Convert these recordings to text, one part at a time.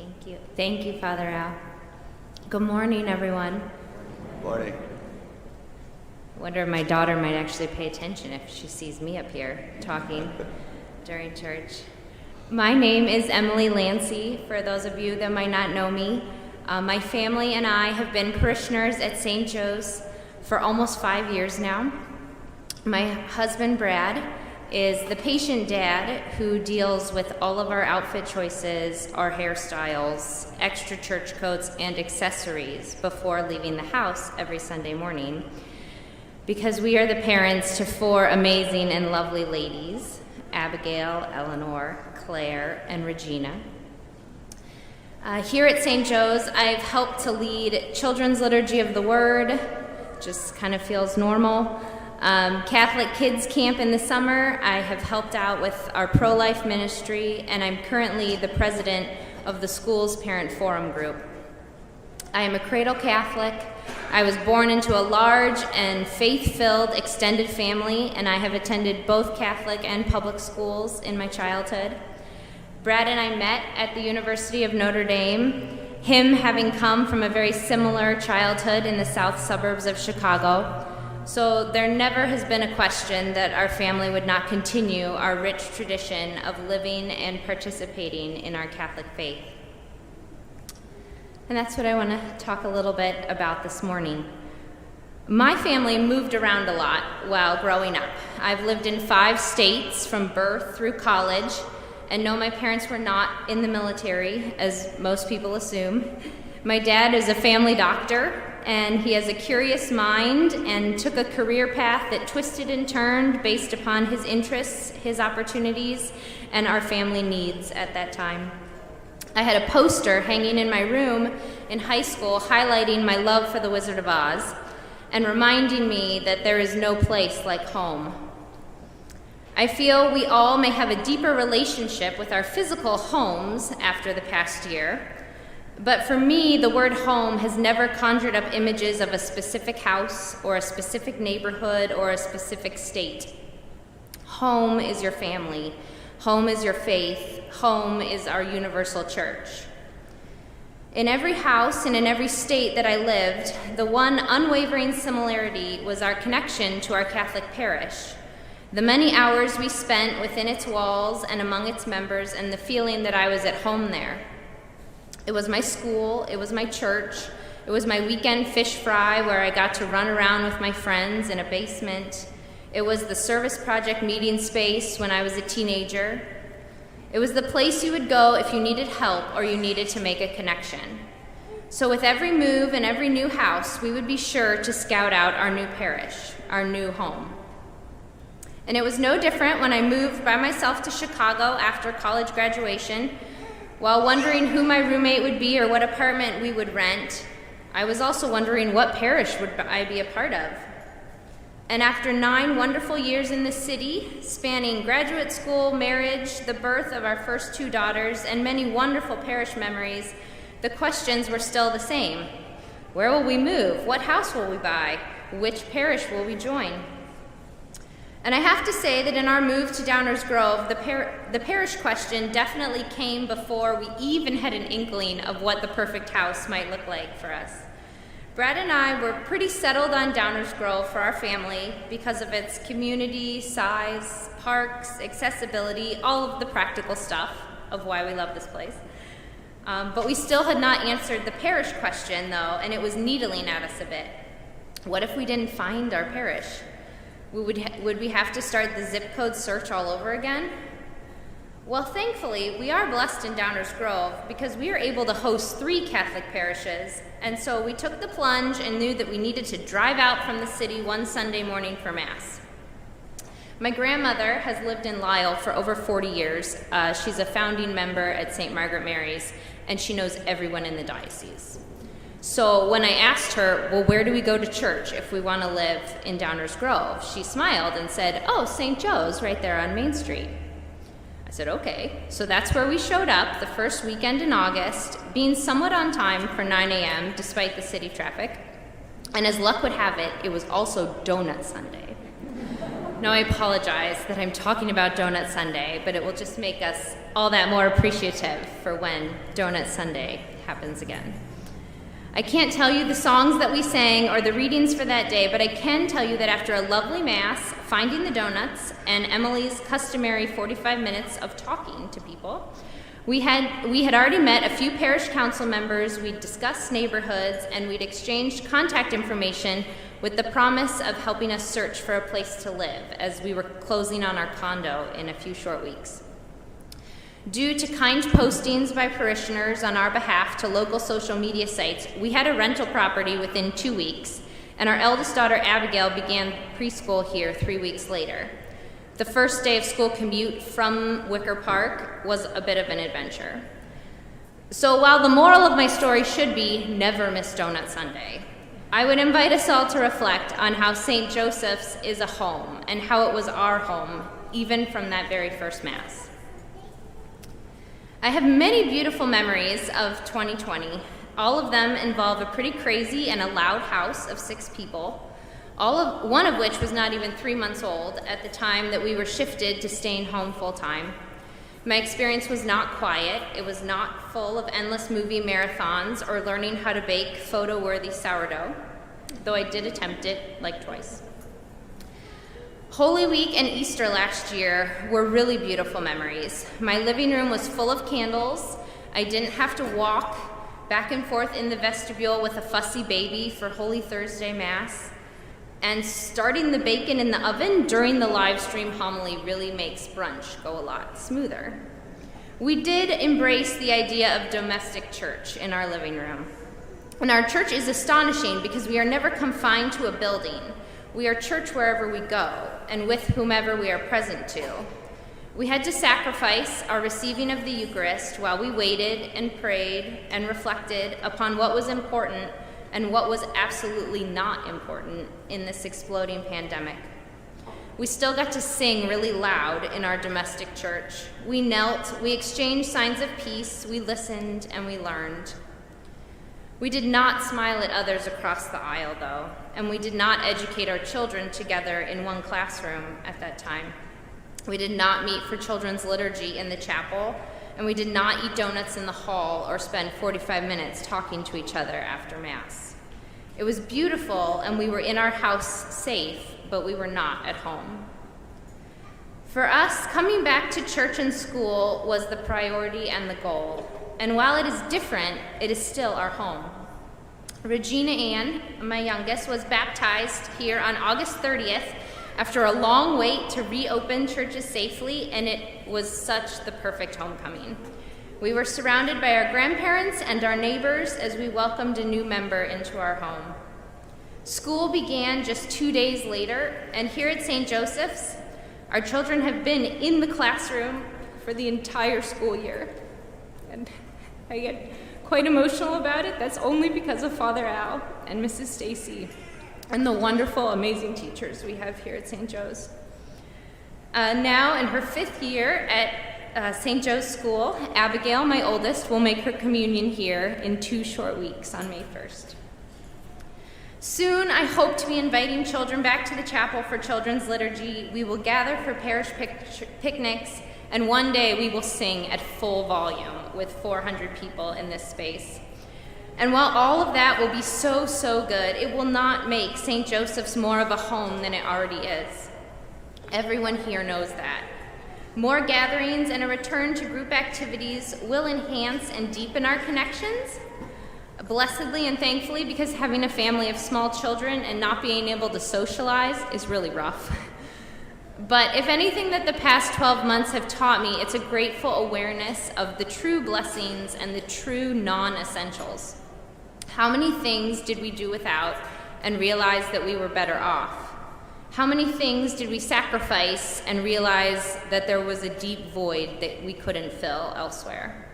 Thank you. Thank you, Father Al. Good morning, everyone. Morning. I wonder if my daughter might actually pay attention if she sees me up here talking during church. My name is Emily Lancy, for those of you that might not know me. My family and I have been parishioners at St. Joe's for almost 5 years now. My husband, Brad, is the patient dad who deals with all of our outfit choices, our hairstyles, extra church coats, and accessories before leaving the house every Sunday morning. Because we are the parents to 4 amazing and lovely ladies, Abigail, Eleanor, Claire, and Regina. Here at St. Joe's, I've helped to lead Children's Liturgy of the Word, just kind of feels normal. Catholic Kids Camp in the summer, I have helped out with our pro-life ministry, and I'm currently the president of the school's parent forum group. I am a cradle Catholic. I was born into a large and faith-filled extended family, and I have attended both Catholic and public schools in my childhood. Brad and I met at the University of Notre Dame, him having come from a very similar childhood in the south suburbs of Chicago. So there never has been a question that our family would not continue our rich tradition of living and participating in our Catholic faith. And that's what I want to talk a little bit about this morning. My family moved around a lot while growing up. I've lived in 5 states from birth through college, and no, my parents were not in the military, as most people assume. My dad is a family doctor, and he has a curious mind and took a career path that twisted and turned based upon his interests, his opportunities, and our family needs at that time. I had a poster hanging in my room in high school highlighting my love for the Wizard of Oz and reminding me that there is no place like home. I feel we all may have a deeper relationship with our physical homes after the past year. But for me, the word home has never conjured up images of a specific house or a specific neighborhood or a specific state. Home is your family. Home is your faith. Home is our universal church. In every house and in every state that I lived, the one unwavering similarity was our connection to our Catholic parish. The many hours we spent within its walls and among its members, and the feeling that I was at home there. It was my school, it was my church, it was my weekend fish fry where I got to run around with my friends in a basement. It was the service project meeting space when I was a teenager. It was the place you would go if you needed help or you needed to make a connection. So with every move and every new house, we would be sure to scout out our new parish, our new home. And it was no different when I moved by myself to Chicago after college graduation. While wondering who my roommate would be or what apartment we would rent, I was also wondering what parish would I be a part of. And after 9 wonderful years in the city, spanning graduate school, marriage, the birth of our first 2 daughters, and many wonderful parish memories, the questions were still the same. Where will we move? What house will we buy? Which parish will we join? And I have to say that in our move to Downers Grove, the parish question definitely came before we even had an inkling of what the perfect house might look like for us. Brad and I were pretty settled on Downers Grove for our family because of its community, size, parks, accessibility, all of the practical stuff of why we love this place. But we still had not answered the parish question, though, and it was needling at us a bit. What if we didn't find our parish? Would we have to start the zip code search all over again? Well, thankfully, we are blessed in Downers Grove because we are able to host 3 Catholic parishes, and so we took the plunge and knew that we needed to drive out from the city one Sunday morning for Mass. My grandmother has lived in Lisle for over 40 years. She's a founding member at St. Margaret Mary's, and she knows everyone in the diocese. So when I asked her, well, where do we go to church if we want to live in Downers Grove? She smiled and said, oh, St. Joe's right there on Main Street. I said, okay. So that's where we showed up the first weekend in August, being somewhat on time for 9 a.m. despite the city traffic. And as luck would have it, it was also Donut Sunday. Now, I apologize that I'm talking about Donut Sunday, but it will just make us all that more appreciative for when Donut Sunday happens again. I can't tell you the songs that we sang or the readings for that day, but I can tell you that after a lovely Mass, finding the donuts, and Emily's customary 45 minutes of talking to people, we had already met a few parish council members, we'd discussed neighborhoods, and we'd exchanged contact information with the promise of helping us search for a place to live as we were closing on our condo in a few short weeks. Due to kind postings by parishioners on our behalf to local social media sites, we had a rental property within 2 weeks, and our eldest daughter Abigail began preschool here 3 weeks later. The first day of school commute from Wicker Park was a bit of an adventure. So while the moral of my story should be never miss Donut Sunday, I would invite us all to reflect on how St. Joseph's is a home and how it was our home, even from that very first Mass. I have many beautiful memories of 2020. All of them involve a pretty crazy and a loud house of 6 people, one of which was not even 3 months old at the time that we were shifted to staying home full-time. My experience was not quiet. It was not full of endless movie marathons or learning how to bake photo-worthy sourdough, though I did attempt it like twice. Holy Week and Easter last year were really beautiful memories. My living room was full of candles. I didn't have to walk back and forth in the vestibule with a fussy baby for Holy Thursday Mass. And starting the bacon in the oven during the live stream homily really makes brunch go a lot smoother. We did embrace the idea of domestic church in our living room. And our church is astonishing because we are never confined to a building. We are church wherever we go and with whomever we are present to. We had to sacrifice our receiving of the Eucharist while we waited and prayed and reflected upon what was important and what was absolutely not important in this exploding pandemic. We still got to sing really loud in our domestic church. We knelt, we exchanged signs of peace, we listened, and we learned. We did not smile at others across the aisle, though, and we did not educate our children together in one classroom at that time. We did not meet for children's liturgy in the chapel, and we did not eat donuts in the hall or spend 45 minutes talking to each other after Mass. It was beautiful, and we were in our house safe, but we were not at home. For us, coming back to church and school was the priority and the goal. And while it is different, it is still our home. Regina Ann, my youngest, was baptized here on August 30th after a long wait to reopen churches safely, and it was such the perfect homecoming. We were surrounded by our grandparents and our neighbors as we welcomed a new member into our home. School began just 2 days later, and here at St. Joseph's, our children have been in the classroom for the entire school year. And I get quite emotional about it. That's only because of Father Al and Mrs. Stacy and the wonderful, amazing teachers we have here at St. Joe's. Now in her 5th year at St. Joe's School, Abigail, my oldest, will make her communion here in 2 short weeks on May 1st. Soon, I hope to be inviting children back to the chapel for children's liturgy. We will gather for parish picnics, and one day we will sing at full volume with 400 people in this space. And while all of that will be so, so good, it will not make St. Joseph's more of a home than it already is. Everyone here knows that. More gatherings and a return to group activities will enhance and deepen our connections, blessedly and thankfully, because having a family of small children and not being able to socialize is really rough. But if anything that the past 12 months have taught me, it's a grateful awareness of the true blessings and the true non-essentials. How many things did we do without and realize that we were better off? How many things did we sacrifice and realize that there was a deep void that we couldn't fill elsewhere?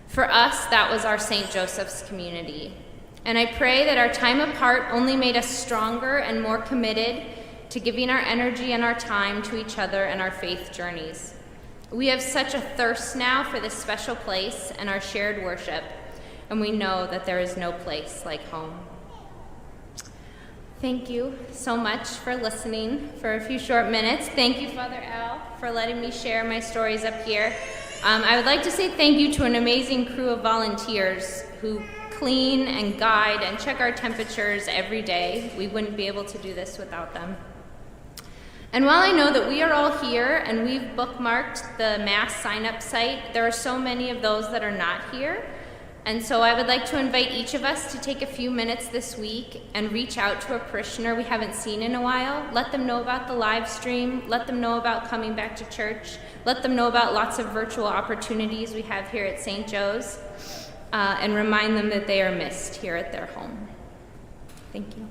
For us, that was our St. Joseph's community. And I pray that our time apart only made us stronger and more committed to giving our energy and our time to each other and our faith journeys. We have such a thirst now for this special place and our shared worship, and we know that there is no place like home. Thank you so much for listening for a few short minutes. Thank you, Father Al, for letting me share my stories up here. I would like to say thank you to an amazing crew of volunteers who clean and guide and check our temperatures every day. We wouldn't be able to do this without them. And while I know that we are all here and we've bookmarked the Mass sign-up site, there are so many of those that are not here. And so I would like to invite each of us to take a few minutes this week and reach out to a parishioner we haven't seen in a while. Let them know about the live stream. Let them know about coming back to church. Let them know about lots of virtual opportunities we have here at St. Joe's. And remind them that they are missed here at their home. Thank you.